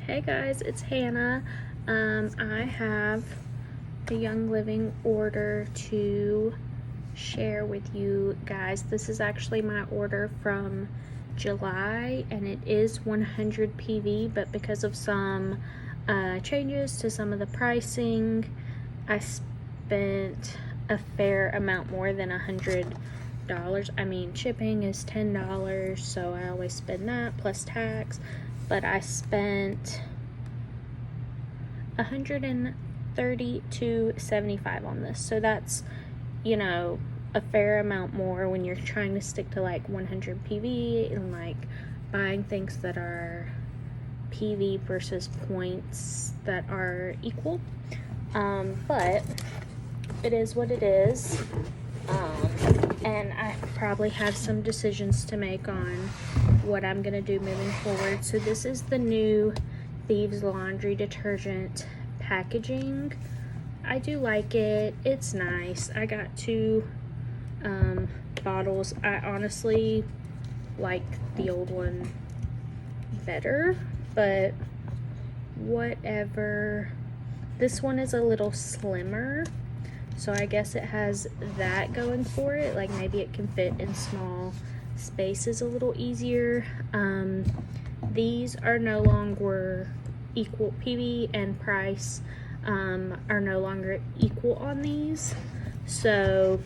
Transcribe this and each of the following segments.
Hey guys, it's Hannah. I have a Young Living order to share with you guys. This is actually my order from July, and it is 100 PV, but because of some changes to some of the pricing, I spent a fair amount more than $100. I mean, shipping is $10, so I always spend that plus tax, but I spent $132.75 on this. So that's, a fair amount more when you're trying to stick to like 100 PV and like buying things that are PV versus points that are equal. But it is what it is. And I probably have some decisions to make on what I'm gonna do moving forward. So this is the new Thieves Laundry detergent packaging. I do like it. It's nice. I got two bottles. I honestly like the old one better, but whatever. This one is a little slimmer, so I guess it has that going for it. Like maybe it can fit in small spaces a little easier. These are no longer equal. PV and price are no longer equal on these, so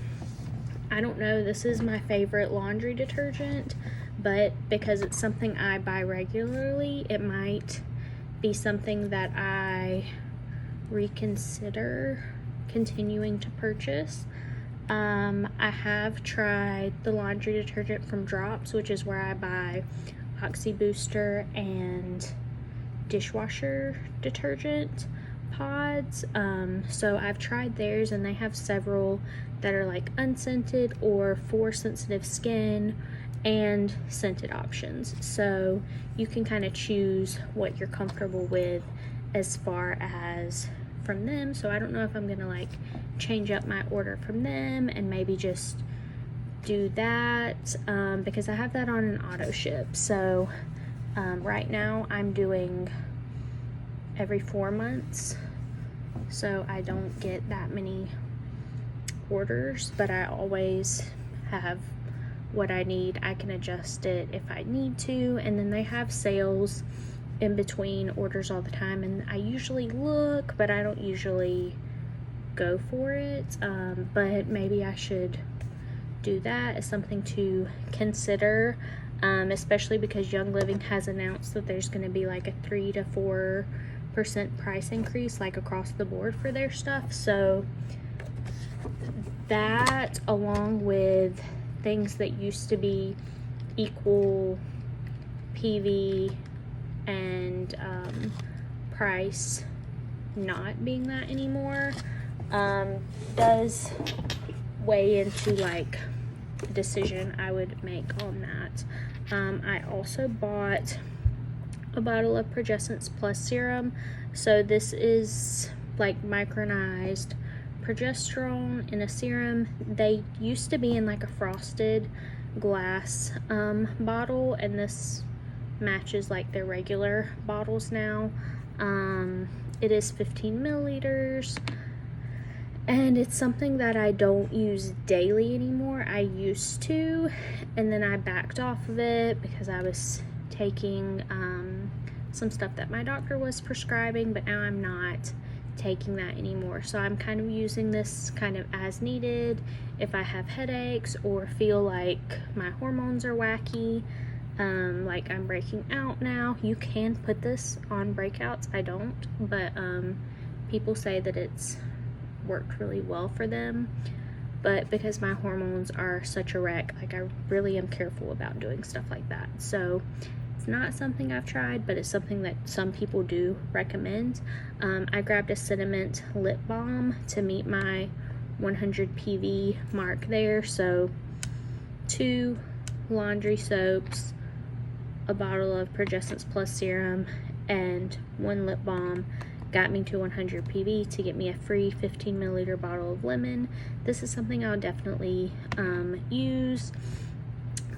I don't know. This is my favorite laundry detergent, but because it's something I buy regularly, it might be something that I reconsider continuing to purchase. I have tried the laundry detergent from Drops, which is where I buy Oxy Booster and dishwasher detergent pods. So I've tried theirs, and they have several that are like unscented or for sensitive skin and scented options. So you can kind of choose what you're comfortable with as far as from them. So I don't know if I'm gonna like change up my order from them and maybe just do that because I have that on an auto ship. So right now I'm doing every 4 months, so I don't get that many orders, but I always have what I need. I can adjust it if I need to, and then they have sales in between orders all the time, and I usually look, but I don't usually go for it. But maybe I should do that as something to consider, especially because Young Living has announced that there's going to be like a 3 to 4% price increase like across the board for their stuff. So that, along with things that used to be equal PV and price not being that anymore, does weigh into like the decision I would make on that. I also bought a bottle of Progessence Plus serum. So this is like micronized progesterone in a serum. They used to be in like a frosted glass bottle, and this matches like their regular bottles now. It is 15 milliliters, and it's something that I don't use daily anymore. I used to, and then I backed off of it because I was taking some stuff that my doctor was prescribing, but now I'm not taking that anymore. So I'm kind of using this kind of as needed. If I have headaches or feel like my hormones are wacky, like I'm breaking out now, you can put this on breakouts. I don't, but people say that it's worked really well for them. But because my hormones are such a wreck, like I really am careful about doing stuff like that. So it's not something I've tried, but it's something that some people do recommend. I grabbed a Cinnamon lip balm to meet my 100 PV mark there. So 2 laundry soaps, a bottle of Progessence Plus serum, and 1 lip balm got me to 100 PV to get me a free 15 milliliter bottle of lemon. This is something I'll definitely use.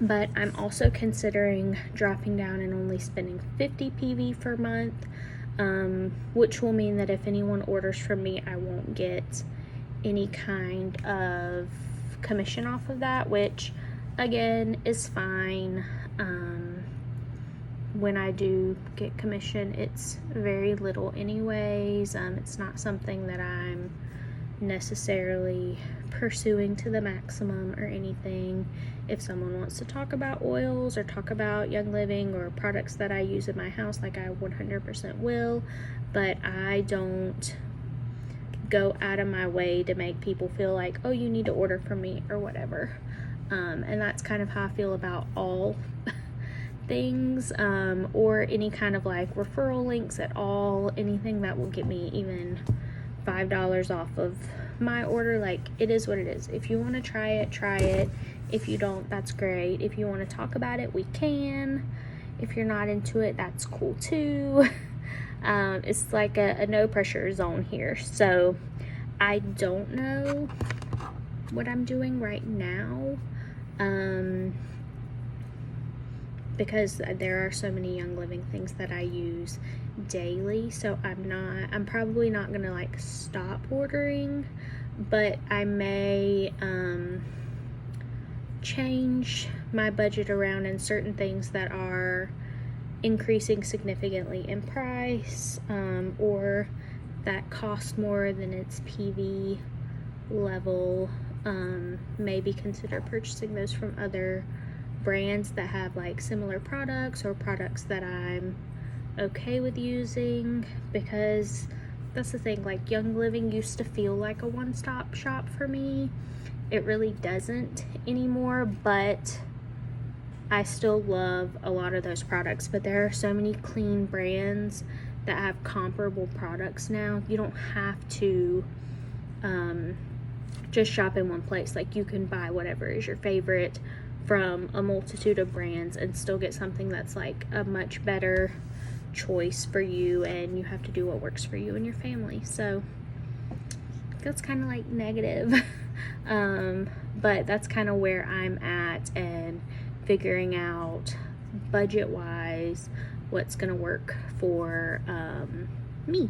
But I'm also considering dropping down and only spending 50 PV per month. which will mean that if anyone orders from me, I won't get any kind of commission off of that, which again is fine. When I do get commission, it's very little anyways. It's not something that I'm necessarily pursuing to the maximum or anything. If someone wants to talk about oils or talk about Young Living or products that I use in my house, like, I 100% will, but I don't go out of my way to make people feel like, oh, you need to order from me or whatever. And that's kind of how I feel about all things, or any kind of like referral links at all, anything that will get me even $5 off of my order. Like, it is what it is. If you want to try it. If you don't, that's great. If you want to talk about it, we can. If you're not into it, that's cool too. It's like a no pressure zone here. So I don't know what I'm doing right now, because there are so many Young Living things that I use daily, so I'm probably not gonna like stop ordering, but I may change my budget around in certain things that are increasing significantly in price, or that cost more than its PV level. Maybe consider purchasing those from other brands that have like similar products, or products that I'm okay with using, because that's the thing, like, Young Living used to feel like a one-stop shop for me. It really doesn't anymore, but I still love a lot of those products. But there are so many clean brands that have comparable products now. You don't have to just shop in one place. Like, you can buy whatever is your favorite from a multitude of brands and still get something that's like a much better choice for you, and you have to do what works for you and your family. So that's kind of like negative. But that's kind of where I'm at, and figuring out budget wise what's gonna work for me.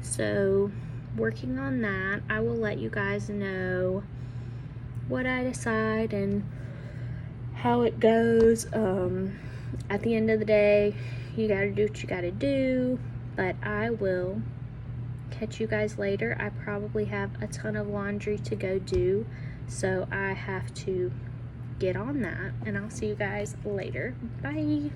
So working on that. I will let you guys know what I decide and how it goes. At the end of the day, you gotta do what you gotta do, but I will catch you guys later. I probably have a ton of laundry to go do, so I have to get on that, and I'll see you guys later. Bye.